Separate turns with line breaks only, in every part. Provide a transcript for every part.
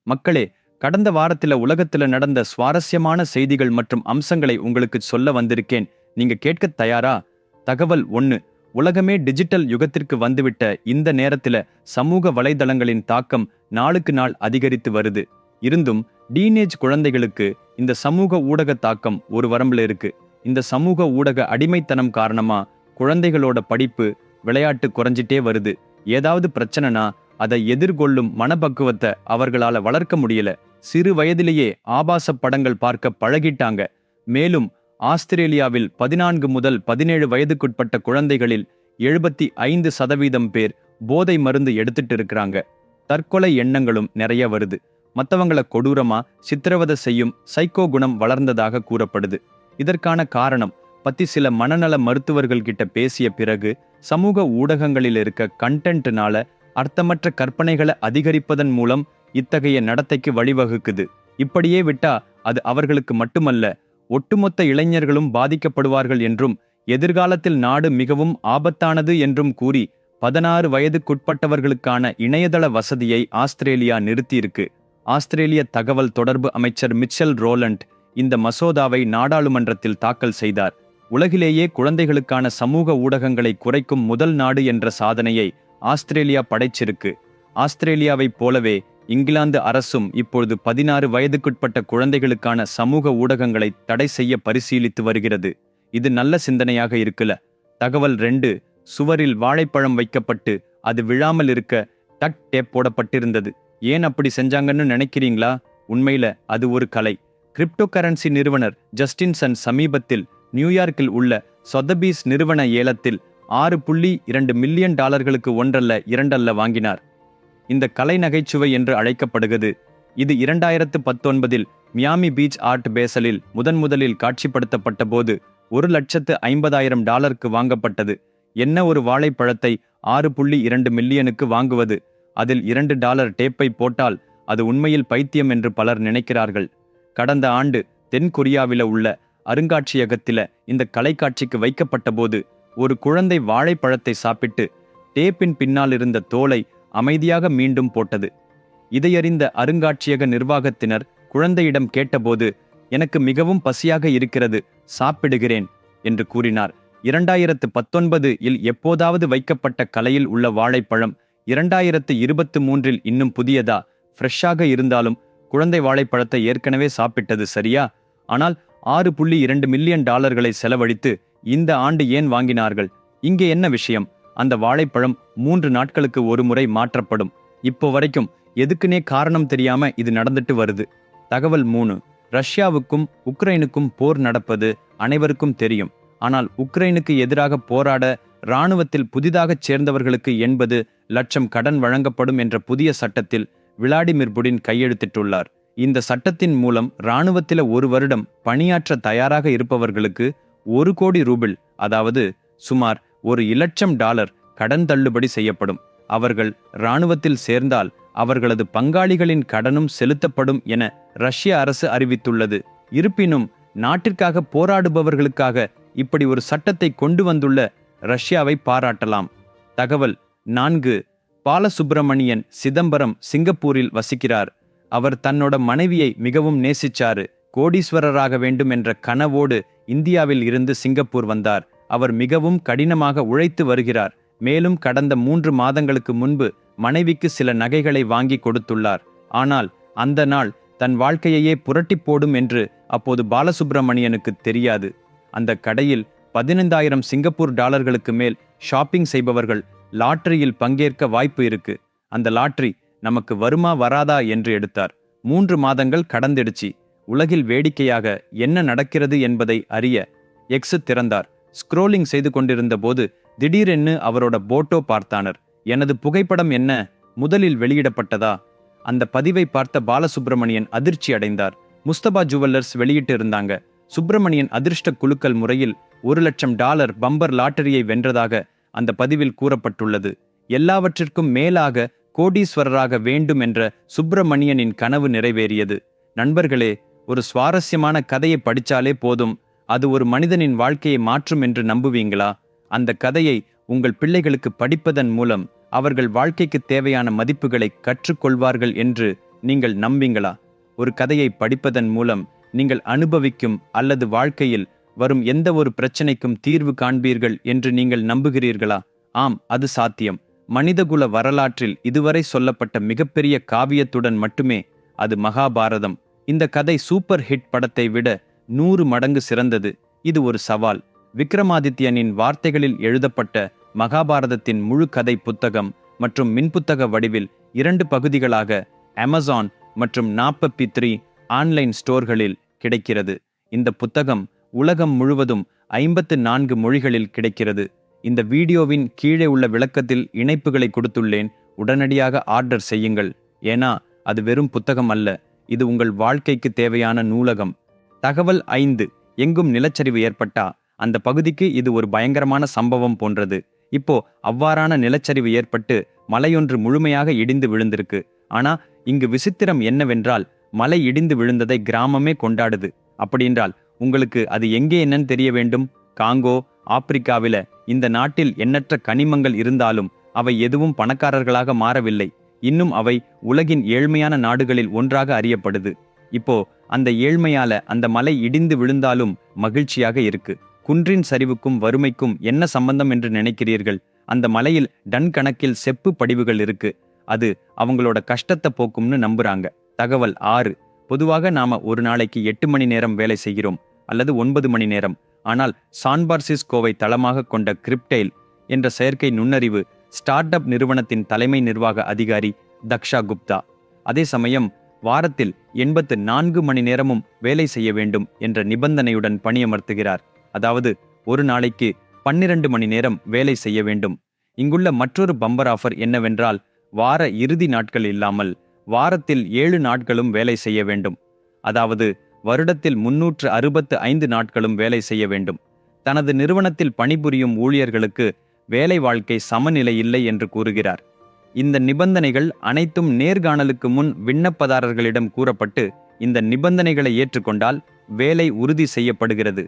மக்களே, கடந்த வாரத்துல உலகத்துல நடந்த சுவாரஸ்யமான செய்திகள் மற்றும் அம்சங்களை உங்களுக்கு சொல்ல வந்திருக்கேன். நீங்க கேட்க தயாரா? தகவல் 1. உலகமே டிஜிட்டல் யுகத்திற்கு வந்துவிட்ட இந்த நேரத்துல சமூக வலைதளங்களின் தாக்கம் நாளுக்கு நாள் அதிகரித்து வருது. இருந்தும் டீனேஜ் குழந்தைகளுக்கு இந்த சமூக ஊடக தாக்கம் ஒரு வரம்புல இருக்கு. இந்த சமூக ஊடக அடிமைத்தனம் காரணமா குழந்தைகளோட படிப்பு, விளையாட்டு குறைஞ்சிட்டே வருது. ஏதாவது பிரச்சனைனா அதை எதிர்கொள்ளும் மனப்பக்குவத்தை அவர்களால வளர்க்க முடியல. சிறு வயதிலேயே ஆபாச படங்கள் பார்க்க பழகிட்டாங்க. மேலும் ஆஸ்திரேலியாவில் 14 முதல் 17 வயதுக்குட்பட்ட குழந்தைகளில் 75% பேர் போதை மருந்து எடுத்துட்டு இருக்கிறாங்க. தற்கொலை எண்ணங்களும் நிறைய வருது. மத்தவங்கள கொடூரமா சித்திரவதை செய்யும் சைக்கோ குணம் வளர்ந்ததாக கூறப்படுது. இதற்கான காரணம் பத்தி சில மனநல மருத்துவர்கள் கிட்ட பேசிய பிறகு சமூக ஊடகங்களில் இருக்க கண்டென்ட்னால அர்த்தமற்ற கற்பனைகளை அதிகரிப்பதன் மூலம் இத்தகைய நடத்தைக்கு வழிவகுக்குது. இப்படியே விட்டா அது அவர்களுக்கு மட்டுமல்ல, ஒட்டுமொத்த இளைஞர்களும் பாதிக்கப்படுவார்கள் என்றும் எதிர்காலத்தில் நாடு மிகவும் ஆபத்தானது என்றும் கூறி 16 வயதுக்குட்பட்டவர்களுக்கான இணையதள வசதியை ஆஸ்திரேலியா நிறுத்தியிருக்கு. ஆஸ்திரேலிய தகவல் தொடர்பு அமைச்சர் மிச்சல் ரோலண்ட் இந்த மசோதாவை நாடாளுமன்றத்தில் தாக்கல் செய்தார். உலகிலேயே குழந்தைகளுக்கான சமூக ஊடகங்களை குறைக்கும் முதல் நாடு என்ற சாதனையை ஆஸ்திரேலியா படைச்சிருக்கு. ஆஸ்திரேலியாவைப் போலவே இங்கிலாந்து அரசும் இப்பொழுது 16 வயதுக்குட்பட்ட குழந்தைகளுக்கான சமூக ஊடகங்களை தடை செய்ய பரிசீலித்து வருகிறது. இது நல்ல சிந்தனையாக இருக்குல்ல. தகவல் 2. சுவரில் வாழைப்பழம் வைக்கப்பட்டு அது விழாமல் இருக்க டக் டேப் போடப்பட்டிருந்தது. ஏன் அப்படி செஞ்சாங்கன்னு நினைக்கிறீங்களா? உண்மையில அது ஒரு கலை. கிரிப்டோ கரன்சி நிறுவனர் ஜஸ்டின்சன் சமீபத்தில் நியூயார்க்கில் உள்ள சொதபீஸ் நிறுவன ஏலத்தில் $6.2 மில்லியன் ஒன்றல்ல இரண்டல்ல வாங்கினார். இந்த கலை நகைச்சுவை என்று அழைக்கப்படுகிறது. இது 2019 மியாமி பீச் ஆர்ட் பேசலில் முதலில் காட்சிப்படுத்தப்பட்ட போது $150,000 வாங்கப்பட்டது. என்ன ஒரு வாழைப்பழத்தை 6.2 மில்லியனுக்கு வாங்குவது? அதில் $2 டேப்பை போட்டால் அது உண்மையில் பைத்தியம் என்று பலர் நினைக்கிறார்கள். கடந்த ஆண்டு தென் கொரியாவில உள்ள அருங்காட்சியகத்தில இந்த கலைக்காட்சிக்கு வைக்கப்பட்ட போது ஒரு குழந்தை வாழைப்பழத்தை சாப்பிட்டு டேப்பின் பின்னால் இருந்த தோலை அமைதியாக மீண்டும் போட்டது. இதையறிந்த அருங்காட்சியக நிர்வாகத்தினர் குழந்தையிடம் கேட்டபோது, எனக்கு மிகவும் பசியாக இருக்கிறது, சாப்பிடுகிறேன் என்று கூறினார். 2019 எப்போதாவது வைக்கப்பட்ட கலையில் உள்ள வாழைப்பழம் 2023 இன்னும் புதியதா, ஃப்ரெஷ்ஷாக இருந்தாலும் குழந்தை வாழைப்பழத்தை ஏற்கனவே சாப்பிட்டது சரியா? ஆனால் $6.2 மில்லியன் செலவழித்து இந்த ஆண்டு ஏன் வாங்கினார்கள்? இங்கே என்ன விஷயம்? அந்த வாழைப்பழம் 3 நாட்களுக்கு ஒரு முறை மாற்றப்படும். இப்போ வரைக்கும் எதுக்குனே காரணம் தெரியாம இது நடந்துட்டு வருது. தகவல் 3. ரஷ்யாவுக்கும் உக்ரைனுக்கும் போர் நடப்பது அனைவருக்கும் தெரியும். ஆனால் உக்ரைனுக்கு எதிராக போராட இராணுவத்தில் புதிதாக சேர்ந்தவர்களுக்கு 80 லட்சம் கடன் வழங்கப்படும் என்ற புதிய சட்டத்தில் விளாடிமிர் புடின் கையெழுத்திட்டுள்ளார். இந்த சட்டத்தின் மூலம் இராணுவத்தில 1 வருடம் பணியாற்ற தயாராக இருப்பவர்களுக்கு $1 கோடி, அதாவது சுமார் $1,00,000 கடன் தள்ளுபடி செய்யப்படும். அவர்கள் இராணுவத்தில் சேர்ந்தால் அவர்களது பங்காளிகளின் கடனும் செலுத்தப்படும் என ரஷ்ய அரசு அறிவித்துள்ளது. இருப்பினும் நாட்டிற்காக போராடுபவர்களுக்காக இப்படி ஒரு சட்டத்தை கொண்டு வந்துள்ள ரஷ்யாவை பாராட்டலாம். தகவல் 4. பாலசுப்பிரமணியன் சிதம்பரம் சிங்கப்பூரில் வசிக்கிறார். அவர் தன்னோட மனைவியை மிகவும் நேசிச்சாரு. கோடீஸ்வரராக வேண்டும் என்ற கனவோடு இந்தியாவில் இருந்து சிங்கப்பூர் வந்தார். அவர் மிகவும் கடினமாக உழைத்து வருகிறார். மேலும் கடந்த 3 மாதங்களுக்கு முன்பு மனைவிக்கு சில நகைகளை வாங்கி கொடுத்துள்ளார். ஆனால் அந்த நாள் தன் வாழ்க்கையையே புரட்டி போடும் என்று அப்போது பாலசுப்பிரமணியனுக்கு தெரியாது. அந்த கடையில் 15,000 சிங்கப்பூர் டாலர்களுக்கு மேல் ஷாப்பிங் செய்பவர்கள் லாட்டரியில் பங்கேற்க வாய்ப்பு இருக்கு. அந்த லாட்டரி நமக்கு வருமா வராதா என்று எடுத்தார். 3 மாதங்கள் கடந்துடுச்சு. உலகில் வேடிக்கையாக என்ன நடக்கிறது என்பதை அறிய எக்ஸ் திறந்தார். ஸ்க்ரோலிங் செய்து கொண்டிருந்த போது திடீரென்னு அவரோட போட்டோ பார்த்தானர். எனது புகைப்படம் என்ன முதலில் வெளியிடப்பட்டதா? அந்த பதிவை பார்த்த பாலசுப்பிரமணியன் அதிர்ச்சி அடைந்தார். முஸ்தபா ஜுவல்லர்ஸ் வெளியிட்டு இருந்தாங்க. சுப்பிரமணியன் அதிர்ஷ்ட குலுக்கல் முறையில் $1,00,000 பம்பர் லாட்டரியை வென்றதாக அந்த பதிவில் கூறப்பட்டுள்ளது. எல்லாவற்றிற்கும் மேலாக கோடீஸ்வரராக வேண்டும் என்ற சுப்பிரமணியனின் கனவு நிறைவேறியது. நண்பர்களே, ஒரு சுவாரஸ்யமான கதையை படிச்சாலே போதும், அது ஒரு மனிதனின் வாழ்க்கையை மாற்றும் என்று நம்புவீங்களா? அந்த கதையை உங்கள் பிள்ளைகளுக்கு படிப்பதன் மூலம் அவர்கள் வாழ்க்கைக்கு தேவையான மதிப்புகளை கற்றுக்கொள்வார்கள் என்று நீங்கள் நம்புவீங்களா? ஒரு கதையை படிப்பதன் மூலம் நீங்கள் அனுபவிக்கும் அல்லது வாழ்க்கையில் வரும் எந்த ஒரு பிரச்சனைக்கும் தீர்வு காண்பீர்கள் என்று நீங்கள் நம்புகிறீர்களா? ஆம், அது சாத்தியம். மனிதகுல வரலாற்றில் இதுவரை சொல்லப்பட்ட மிகப்பெரிய காவியத்துடன் மட்டுமே அது மகாபாரதம். இந்த கதை சூப்பர் ஹிட் படத்தை விட 100 மடங்கு சிறந்தது. இது ஒரு சவால். விக்ரமாதித்யனின் வார்த்தைகளில் எழுதப்பட்ட மகாபாரதத்தின் முழு கதை புத்தகம் மற்றும் மின்புத்தக வடிவில் 2 பகுதிகளாக அமேசான் மற்றும் 43 ஆன்லைன் ஸ்டோர்களில் கிடைக்கிறது. இந்த புத்தகம் உலகம் முழுவதும் 54 மொழிகளில் கிடைக்கிறது. இந்த வீடியோவின் கீழே உள்ள விளக்கத்தில் இணைப்புகளை கொடுத்துள்ளேன். உடனடியாக ஆர்டர் செய்யுங்கள். ஏன்னா அது வெறும் புத்தகம் அல்ல, இது உங்கள் வாழ்க்கைக்கு தேவையான நூலகம். தகவல் 5. எங்கும் நிலச்சரிவு ஏற்பட்டா அந்த பகுதிக்கு இது ஒரு பயங்கரமான சம்பவம் போன்றது. இப்போ அவ்வாறான நிலச்சரிவு ஏற்பட்டு மலையொன்று முழுமையாக இடிந்து விழுந்திருக்கு. ஆனா இங்கு விசித்திரம் என்னவென்றால், மலை இடிந்து விழுந்ததை கிராமமே கொண்டாடுது. அப்படின்றால் உங்களுக்கு அது எங்கே என்னன்னு தெரிய வேண்டும்? காங்கோ, ஆப்பிரிக்காவில. இந்த நாட்டில் எண்ணற்ற கனிமங்கள் இருந்தாலும் அவை எதுவும் பணக்காரர்களாக மாறவில்லை. இன்னும் அவை உலகின் ஏழ்மையான நாடுகளில் ஒன்றாக அறியப்படுது. இப்போ அந்த ஏழ்மையால அந்த மலை இடிந்து விழுந்தாலும் மகிழ்ச்சியாக இருக்கு. குன்றின் சரிவுக்கும் வறுமைக்கும் என்ன சம்பந்தம் என்று நினைக்கிறீர்கள்? அந்த மலையில் டன் கணக்கில் செப்பு படிவுகள் இருக்கு. அது அவங்களோட கஷ்டத்தை போக்கும்னு நம்புறாங்க. தகவல் 6. பொதுவாக நாம ஒரு நாளைக்கு 8 மணி நேரம் வேலை செய்கிறோம் அல்லது 9 மணி நேரம். ஆனால் சான்பார்சிஸ்கோவை தளமாக கொண்ட கிரிப்டெயில் என்ற செயற்கை நுண்ணறிவு ஸ்டார்ட் அப் நிறுவனத்தின் தலைமை நிர்வாக அதிகாரி தக்ஷா குப்தா அதே சமயம் வாரத்தில் 84 மணி நேரமும் வேலை செய்ய வேண்டும் என்ற நிபந்தனையுடன் பணியமர்த்துகிறார். அதாவது ஒரு நாளைக்கு 12 மணி நேரம் வேலை செய்ய வேண்டும். இங்குள்ள மற்றொரு பம்பர் ஆஃபர் என்னவென்றால், வார இறுதி நாட்கள் இல்லாமல் வாரத்தில் 7 நாட்களும் வேலை செய்ய வேண்டும். அதாவது வருடத்தில் 365 நாட்களும் வேலை செய்ய வேண்டும். தனது நிறுவனத்தில் பணிபுரியும் ஊழியர்களுக்கு வேலை வாழ்க்கை சமநிலை இல்லை என்று கூறுகிறார். இந்த நிபந்தனைகள் அனைத்தும் நேர்காணலுக்கு முன் விண்ணப்பதாரர்களிடம் கூறப்பட்டு இந்த நிபந்தனைகளை ஏற்றுக்கொண்டால் வேலை உறுதி செய்யப்படுகிறது.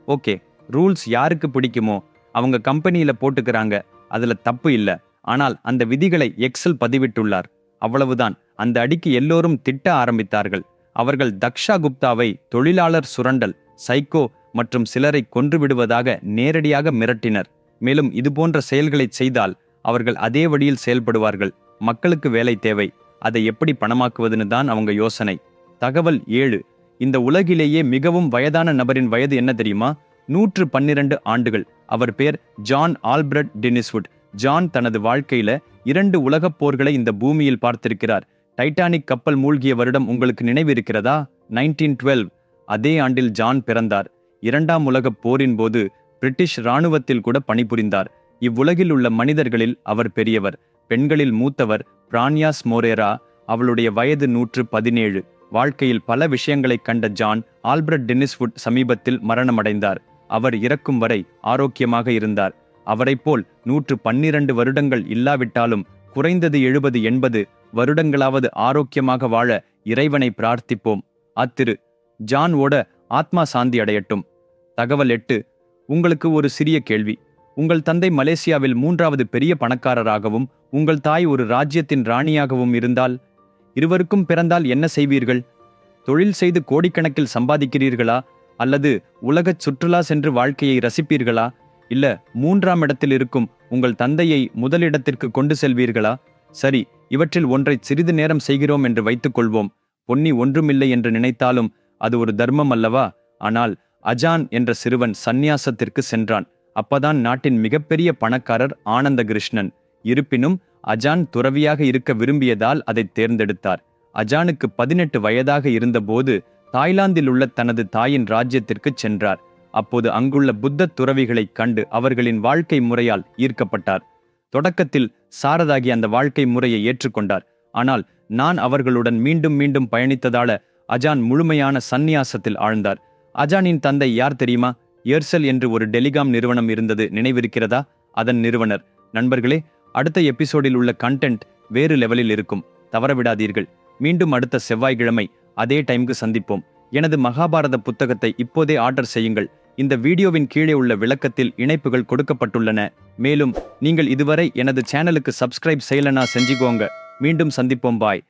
ஓகே, ரூல்ஸ் யாருக்கு பிடிக்குமோ அவங்க கம்பெனியில போட்டுக்கிறாங்க, அதுல தப்பு இல்ல. ஆனால் அந்த விதிகளை எக்ஸல் பதிவிட்டுள்ளார். அவ்வளவுதான். அந்த அடிக்கு எல்லோரும் திட்ட ஆரம்பித்தார்கள். அவர்கள் தக்ஷா குப்தாவை தொழிலாளர் சுரண்டல், சைக்கோ மற்றும் சிலரை கொன்றுவிடுவதாக நேரடியாக மிரட்டினர். மேலும் இதுபோன்ற செயல்களை செய்தால் அவர்கள் அதே வழியில் செயல்படுவார்கள். மக்களுக்கு வேலை தேவை, அதை எப்படி பணமாக்குவதுன்னு தான் அவங்க யோசனை. தகவல் 7. இந்த உலகிலேயே மிகவும் வயதான நபரின் வயது என்ன தெரியுமா? 112 ஆண்டுகள். அவர் பேர் ஜான் ஆல்பிரட் டெனிஸ்வுட். ஜான் தனது வாழ்க்கையில 2 உலகப் போர்களை இந்த பூமியில் பார்த்திருக்கிறார். டைட்டானிக் கப்பல் மூழ்கிய வருடம் உங்களுக்கு நினைவிருக்கிறதா? 1912. அதே ஆண்டில் ஜான் பிறந்தார். 2ஆம் உலகப் போரின் போது பிரிட்டிஷ் இராணுவத்தில் கூட பணிபுரிந்தார். இவ்வுலகில் உள்ள மனிதர்களில் அவர் பெரியவர். பெண்களில் மூத்தவர் பிரான்யாஸ் மோரேரா. அவளுடைய வயது 117. வாழ்க்கையில் பல விஷயங்களை கண்ட ஜான் ஆல்பிரட் டெனிஸ்வுட் சமீபத்தில் மரணமடைந்தார். அவர் இறக்கும் வரை ஆரோக்கியமாக இருந்தார். அவரைப் போல் 112 வருடங்கள் இல்லாவிட்டாலும் குறைந்தது 70-80 வருடங்களாவது ஆரோக்கியமாக வாழ இறைவனை பிரார்த்திப்போம். அத்திரு ஜான் ஓட ஆத்மா சாந்தி அடையட்டும். தகவல் 8. உங்களுக்கு ஒரு சிறிய கேள்வி. உங்கள் தந்தை மலேசியாவில் 3வது பெரிய பணக்காரராகவும் உங்கள் தாய் ஒரு ராஜ்யத்தின் ராணியாகவும் இருந்தால், இருவருக்கும் பிறந்தால் என்ன செய்வீர்கள்? தொழில் செய்து கோடிக்கணக்கில் சம்பாதிக்கிறீர்களா? அல்லது உலகச் சுற்றுலா சென்று வாழ்க்கையை ரசிப்பீர்களா? இல்ல 3ஆம் இடத்தில் இருக்கும் உங்கள் தந்தையை முதலிடத்திற்கு கொண்டு செல்வீர்களா? சரி, இவற்றில் ஒன்றை சிறிது நேரம் செய்கிறோம் என்று வைத்துக் கொள்வோம். பொன்னி ஒன்றுமில்லை என்று நினைத்தாலும் அது ஒரு தர்மம் அல்லவா? ஆனால் அஜான் என்ற சிறுவன் சந்நியாசத்திற்கு சென்றான். அப்பதான் நாட்டின் மிகப்பெரிய பணக்காரர் ஆனந்த கிருஷ்ணன். இருப்பினும் அஜான் துறவியாக இருக்க விரும்பியதால் அதை தேர்ந்தெடுத்தார். அஜானுக்கு 18 வயதாக இருந்தபோது தாய்லாந்தில் உள்ள தனது தாயின் ராஜ்யத்திற்கு சென்றார். அப்போது அங்குள்ள புத்த துறவிகளைக் கண்டு அவர்களின் வாழ்க்கை முறையால் ஈர்க்கப்பட்டார். தொடக்கத்தில் சாரதாகி அந்த வாழ்க்கை முறையை ஏற்றுக்கொண்டார். ஆனால் நான் அவர்களுடன் மீண்டும் மீண்டும் பயணித்ததால அஜான் முழுமையான சந்நியாசத்தில் ஆழ்ந்தார். அஜானின் தந்தை யார் தெரியுமா? ஏர்செல் என்று ஒரு டெலிகாம் நிறுவனம் இருந்தது, நினைவிருக்கிறதா? அதன் நிறுவனர். நண்பர்களே, அடுத்த எபிசோடில் உள்ள கண்டென்ட் வேறு லெவலில் இருக்கும், தவறவிடாதீர்கள். மீண்டும் அடுத்த செவ்வாய்க்கிழமை அதே டைம்க்கு சந்திப்போம். எனது மகாபாரத புத்தகத்தை இப்போதே ஆர்டர் செய்யுங்கள். இந்த வீடியோவின் கீழே உள்ள விளக்கத்தில் இணைப்புகள் கொடுக்கப்பட்டுள்ளன. மேலும் நீங்கள் இதுவரை எனது சேனலுக்கு சப்ஸ்கிரைப் செய்யலனா செஞ்சுக்கோங்க. மீண்டும் சந்திப்போம். பாய்.